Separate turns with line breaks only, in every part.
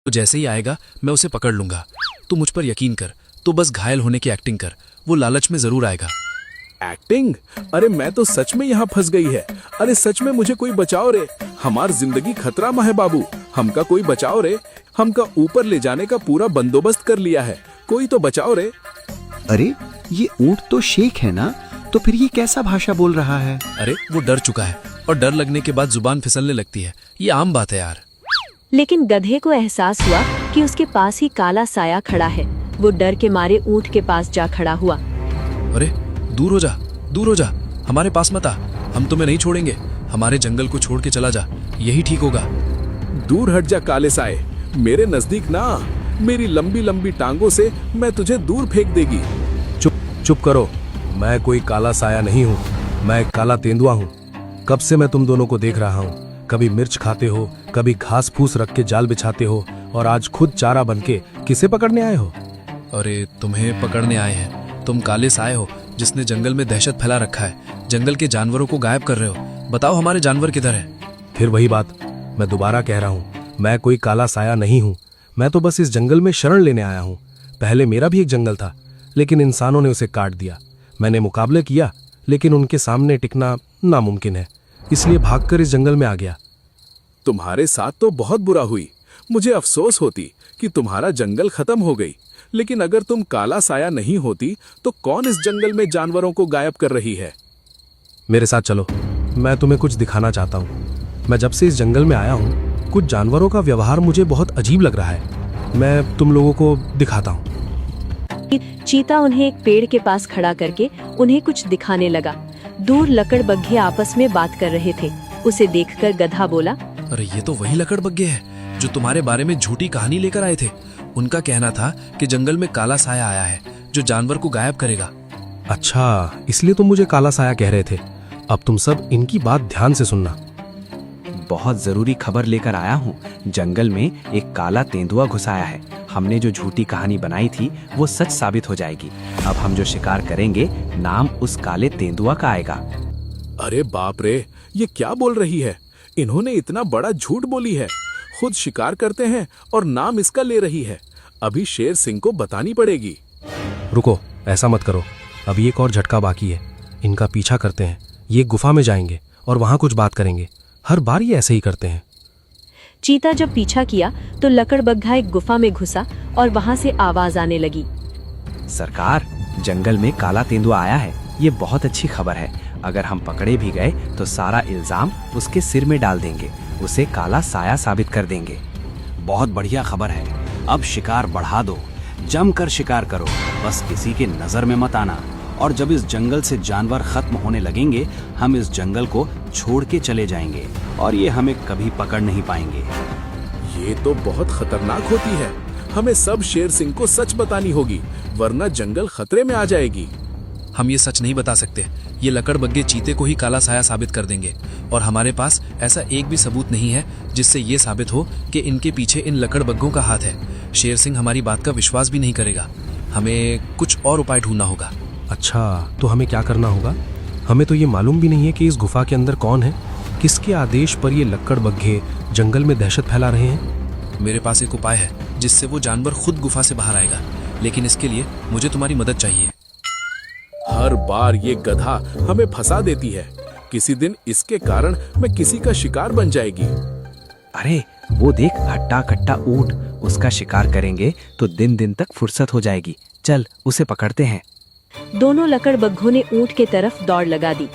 तो जैसे ही आएगा मैं उसे पकड़ लूंगा। तू मुझ पर यकीन कर, तो बस घायल होने की एक्टिंग कर, वो लालच में जरूर आएगा।
एक्टिंग? अरे मैं तो सच में यहाँ फंस गई है। अरे सच में मुझे कोई बचाओ रे, हमार जिंदगी खतरा में है बाबू। हमका कोई बचाओ रे, हमका ऊपर ले जाने का पूरा बंदोबस्त कर लिया है, कोई तो बचाओ रे।
अरे ये ऊंट तो शेख है ना, तो फिर ये कैसा भाषा बोल रहा है?
अरे वो डर चुका है और डर लगने के बाद जुबान फिसलने लगती है, ये आम बात है यार।
लेकिन गधे को एहसास हुआ कि उसके पास ही काला साया खड़ा है। वो डर के मारे ऊंट के पास जा खड़ा हुआ।
अरे दूर हो जा, दूर हो जा, हमारे पास मत आ, हम तुम्हें नहीं छोड़ेंगे, हमारे जंगल को छोड़ के चला जा, यही ठीक होगा।
दूर हट जा काले साए, मेरे नजदीक ना, मेरी लंबी लंबी टांगों से मैं तुझे दूर फेंक देगी।
चुप करो, मैं कोई काला साया नहीं हूँ, मैं काला तेंदुआ हूँ। कब से मैं तुम दोनों को देख रहा हूँ, कभी मिर्च खाते हो, कभी घास फूस रख के जाल बिछाते हो, और आज खुद चारा बनके किसे पकड़ने आए हो?
अरे तुम्हें पकड़ने आए हैं, तुम काले साए हो जिसने जंगल में दहशत फैला रखा है, जंगल के जानवरों को गायब कर रहे हो। बताओ हमारे जानवर किधर है?
फिर वही बात, मैं दोबारा कह रहा हूँ, मैं कोई काला साया नहीं हूँ, मैं तो बस इस जंगल में शरण लेने आया हूँ। पहले मेरा भी एक जंगल था, लेकिन इंसानों ने उसे काट दिया। मैंने मुकाबले किया, लेकिन उनके सामने टिकना नामुमकिन है, इसलिए भागकर इस जंगल में आ गया।
तुम्हारे साथ तो बहुत बुरा हुई, मुझे अफसोस होती कि तुम्हारा जंगल खत्म हो गई, लेकिन अगर तुम काला साया नहीं होती तो कौन इस जंगल में जानवरों को गायब कर रही है?
मेरे साथ चलो, मैं तुम्हें कुछ दिखाना चाहता हूँ। मैं जब से इस जंगल में आया हूँ, कुछ जानवरों का व्यवहार मुझे बहुत अजीब लग रहा है, मैं तुम लोगों को दिखाता हूँ।
चीता उन्हें एक पेड़ के पास खड़ा करके उन्हें कुछ दिखाने लगा। दूर लकड़बग्घे आपस में बात कर रहे थे। उसे देखकर गधा बोला,
अरे ये तो वही लकड़बग्घे हैं जो तुम्हारे बारे में झूठी कहानी लेकर आए थे। उनका कहना था कि जंगल में काला साया आया है जो जानवर को गायब करेगा।
अच्छा, इसलिए तुम मुझे काला साया कह रहे थे। अब तुम सब इनकी बात ध्यान से सुनना।
बहुत जरूरी खबर लेकर आया हूँ। जंगल में एक काला तेंदुआ घुस आया है। हमने जो झूठी कहानी बनाई थी वो सच साबित हो जाएगी। अब हम जो शिकार करेंगे, नाम उस काले तेंदुआ का आएगा।
अरे बाप रे, ये क्या बोल रही है? इन्होंने इतना बड़ा झूठ बोली है। खुद शिकार करते हैं और नाम इसका ले रही है। अभी शेर सिंह को बतानी पड़ेगी।
रुको, ऐसा मत करो, अभी एक और झटका बाकी है। इनका पीछा करते हैं, ये गुफा में जाएंगे और वहां कुछ बात करेंगे। हर बार ये ऐसे ही करते हैं।
चीता जब पीछा किया तो लकड़बग्घा एक गुफा में घुसा और वहां से आवाज आने लगी।
सरकार, जंगल में काला तेंदुआ आया है, ये बहुत अच्छी खबर है। अगर हम पकड़े भी गए तो सारा इल्जाम उसके सिर में डाल देंगे, उसे काला साया साबित कर देंगे।
बहुत बढ़िया खबर है, अब शिकार बढ़ा दो, जमकर शिकार करो, बस किसी के नजर में मत आना। और जब इस जंगल से जानवर खत्म होने लगेंगे, हम इस जंगल को छोड़ के चले जाएंगे और ये हमें कभी पकड़ नहीं पाएंगे।
ये तो बहुत खतरनाक होती है। हमें सब शेर सिंह को सच बतानी होगी, वरना जंगल खतरे में आ जाएगी।
हम ये सच नहीं बता सकते, ये लकड़बग्घे चीते को ही काला साया साबित कर देंगे, और हमारे पास ऐसा एक भी सबूत नहीं है जिससे ये साबित हो कि इनके पीछे इन लकड़बग्घों का हाथ है। शेर सिंह हमारी बात का विश्वास भी नहीं करेगा। हमें कुछ और उपाय ढूंढना होगा।
अच्छा, तो हमें क्या करना होगा? हमें तो ये मालूम भी नहीं है कि इस गुफा के अंदर कौन है। किसके आदेश पर ये लकड़बग्घे जंगल में दहशत फैला रहे हैं?
मेरे पास एक उपाय है जिससे वो जानवर खुद गुफा से बाहर आएगा, लेकिन इसके लिए मुझे तुम्हारी मदद चाहिए।
हर बार ये गधा हमें फंसा देती है। किसी दिन इसके कारण मैं किसी का शिकार बन जाएगी।
अरे वो देख, हट्टा कट्टा ऊंट, उसका शिकार करेंगे तो दिन दिन तक फुर्सत हो जाएगी। चल उसे पकड़ते हैं।
दोनों लकड़बग्घों ने ऊंट के तरफ दौड़ लगा दी।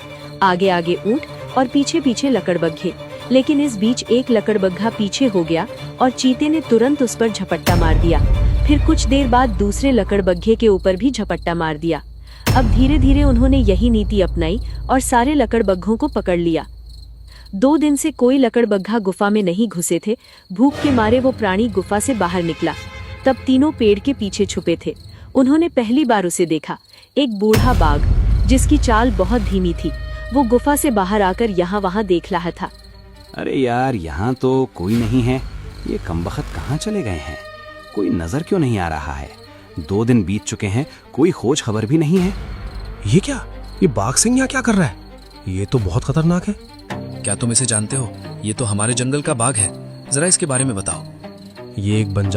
आगे आगे ऊंट और पीछे पीछे लकड़बग्घे। लेकिन इस बीच एक लकड़बग्घा पीछे हो गया और चीते ने तुरंत उस पर झपट्टा मार दिया। फिर कुछ देर बाद दूसरे लकड़बग्घे के ऊपर भी झपट्टा मार दिया। अब धीरे धीरे उन्होंने यही नीति अपनाई और सारे लकड़बग्घों को पकड़ लिया। 2 दिन से कोई लकड़बग्घा गुफा में नहीं घुसे थे। भूख के मारे वो प्राणी गुफा से बाहर निकला। तब तीनों पेड़ के पीछे छुपे थे। उन्होंने पहली बार उसे देखा, एक बूढ़ा बाघ जिसकी चाल बहुत धीमी थी। वो गुफा से बाहर आकर यहाँ वहाँ देख रहा था।
अरे यार, यहाँ तो कोई नहीं है, ये कमबख्त कहाँ चले गए हैं? कोई नजर क्यों नहीं आ रहा है? 2 दिन बीत चुके हैं, कोई खोज खबर भी नहीं है।
ये क्या, ये बाघ सिंह यहाँ क्या कर रहा है? ये तो बहुत खतरनाक है।
क्या तुम इसे जानते हो? ये तो हमारे जंगल का बाघ है, जरा इसके बारे में बताओ।
ये एक बन